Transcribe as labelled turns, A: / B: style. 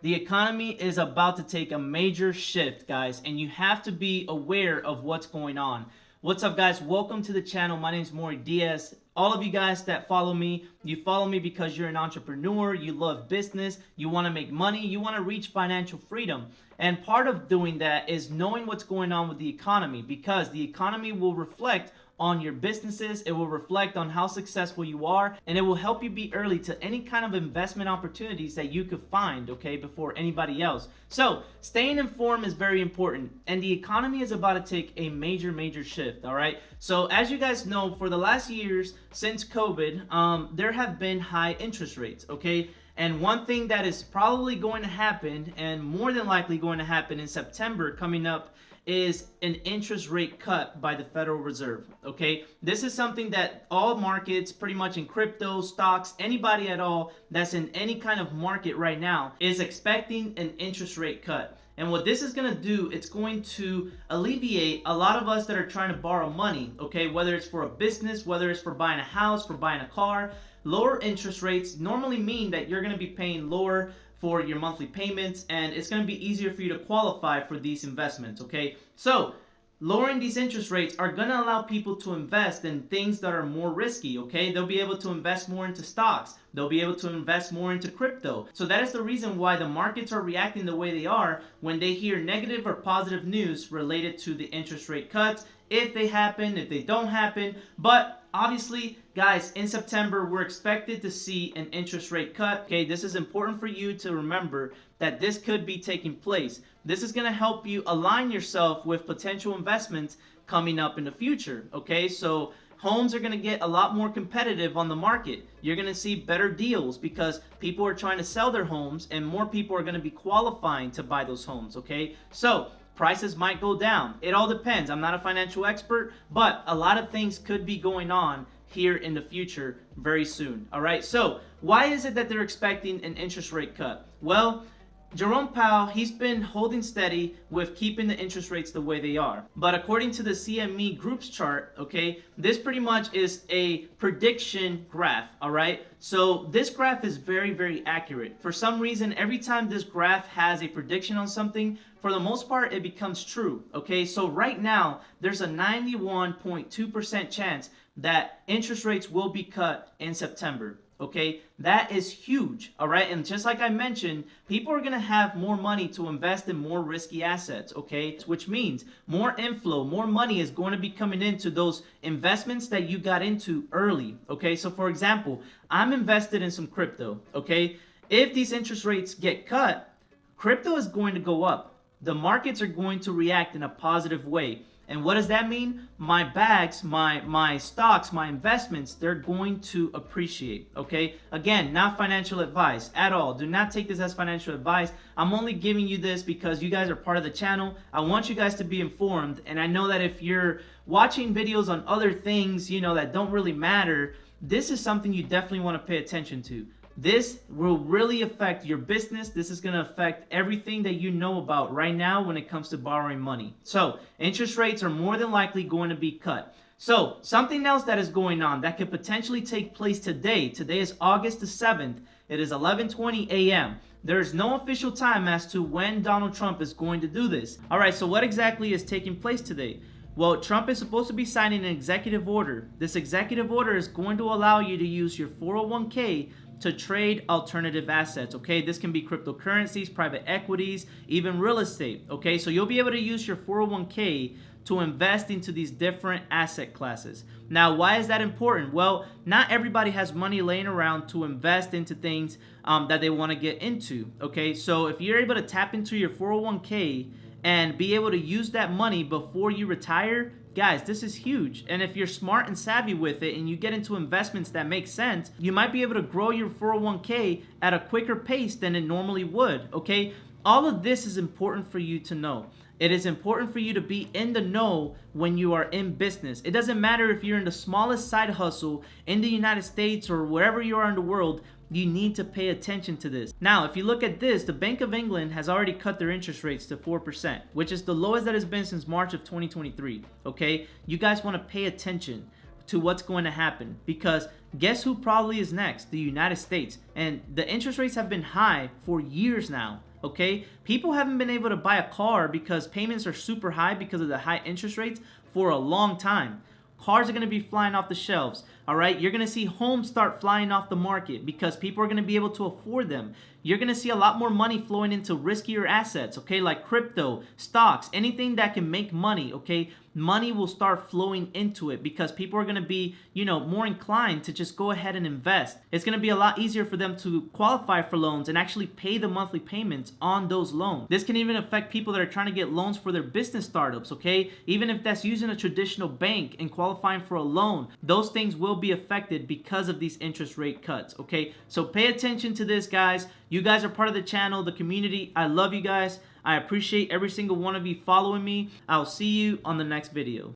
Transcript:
A: The economy is about to take a major shift, guys, and you have to be aware of what's going on. What's up, guys? Welcome to the channel. My name is Maury Diaz. All of you guys that follow me, you follow me because you're an entrepreneur, you love business, you want to make money, you want to reach financial freedom. And part of doing that is knowing what's going on with the economy, because the economy will reflect on your businesses, it will reflect on how successful you are, and it will help you be early to any kind of investment opportunities that you could find, okay, before anybody else. So staying informed is very important, and the economy is about to take a major shift. All right, so as you guys know, for the last years since COVID, there have been high interest rates, okay. And one thing that is probably going to happen, and more than likely going to happen in September coming up, is an interest rate cut by the Federal Reserve. Okay, this is something that all markets, pretty much in crypto, stocks, anybody at all that's in any kind of market right now is expecting an interest rate cut. And what this is going to do, it's going to alleviate a lot of us that are trying to borrow money, okay, whether it's for a business, whether it's for buying a house, for buying a car. Lower interest rates normally mean that you're going to be paying lower for your monthly payments, and it's going to be easier for you to qualify for these investments, okay? So lowering these interest rates are going to allow people to invest in things that are more risky, okay? They'll be able to invest more into stocks. They'll be able to invest more into crypto. So that is the reason why the markets are reacting the way they are when they hear negative or positive news related to the interest rate cuts, if they happen, if they don't happen. But obviously, guys, in September, we're expected to see an interest rate cut. Okay, this is important for you to remember that this could be taking place. This is going to help you align yourself with potential investments coming up in the future. Okay, so homes are going to get a lot more competitive on the market. You're going to see better deals because people are trying to sell their homes and more people are going to be qualifying to buy those homes. Okay, so prices might go down. It all depends. I'm not a financial expert, but a lot of things could be going on here in the future very soon. All right, so why is it that they're expecting an interest rate cut? Well, Jerome Powell, he's been holding steady with keeping the interest rates the way they are. But according to the CME Group's chart, okay, this pretty much is a prediction graph, all right? So this graph is very accurate. For some reason, every time this graph has a prediction on something, for the most part, it becomes true, okay? So right now, there's a 91.2% chance that interest rates will be cut in September. Okay, that is huge, all right? And just like I mentioned, people are going to have more money to invest in more risky assets, okay? Which means more inflow, more money is going to be coming into those investments that you got into early, okay? So for example, I'm invested in some crypto, okay? If these interest rates get cut, crypto is going to go up. The markets are going to react in a positive way. And what does that mean? My bags, my stocks, my investments, they're going to appreciate, okay? Again, not financial advice at all. Do not take this as financial advice. I'm only giving you this because you guys are part of the channel. I want you guys to be informed. And I know that if you're watching videos on other things, you know, that don't really matter, this is something you definitely want to pay attention to. This will really affect your business. This is going to affect everything that you know about right now when it comes to borrowing money. So interest rates are more than likely going to be cut. So something else that is going on that could potentially take place today. Today is August the 7th. It is 11:20 a.m. There is no official time as to when Donald Trump is going to do this. All right, so what exactly is taking place today? Well, Trump is supposed to be signing an executive order. This executive order is going to allow you to use your 401k to trade alternative assets, okay? This can be cryptocurrencies, private equities, even real estate, okay? So you'll be able to use your 401k to invest into these different asset classes. Now, why is that important? Well, not everybody has money laying around to invest into things that they want to get into, okay? So if you're able to tap into your 401k and be able to use that money before you retire, guys, this is huge. And if you're smart and savvy with it and you get into investments that make sense, you might be able to grow your 401k at a quicker pace than it normally would, okay? All of this is important for you to know. It is important for you to be in the know when you are in business. It doesn't matter if you're in the smallest side hustle in the United States or wherever you are in the world, you need to pay attention to this. Now, if you look at this, the Bank of England has already cut their interest rates to 4%, which is the lowest that has been since March of 2023, okay? You guys want to pay attention to what's going to happen because guess who probably is next? The United States. And the interest rates have been high for years now. okay? People haven't been able to buy a car because payments are super high because of the high interest rates for a long time. Cars are going to be flying off the shelves, all right? You're going to see homes start flying off the market because people are going to be able to afford them. You're going to see a lot more money flowing into riskier assets, okay, like crypto, stocks, anything that can make money, okay? Money will start flowing into it because people are going to be, more inclined to just go ahead and invest. It's going to be a lot easier for them to qualify for loans and actually pay the monthly payments on those loans. This can even affect people that are trying to get loans for their business startups, okay? Even if that's using a traditional bank and qualifying for a loan, those things will be affected because of these interest rate cuts, okay? So pay attention to this, guys. You guys are part of the channel, the community. I love you guys. I appreciate every single one of you following me. I'll see you on the next video.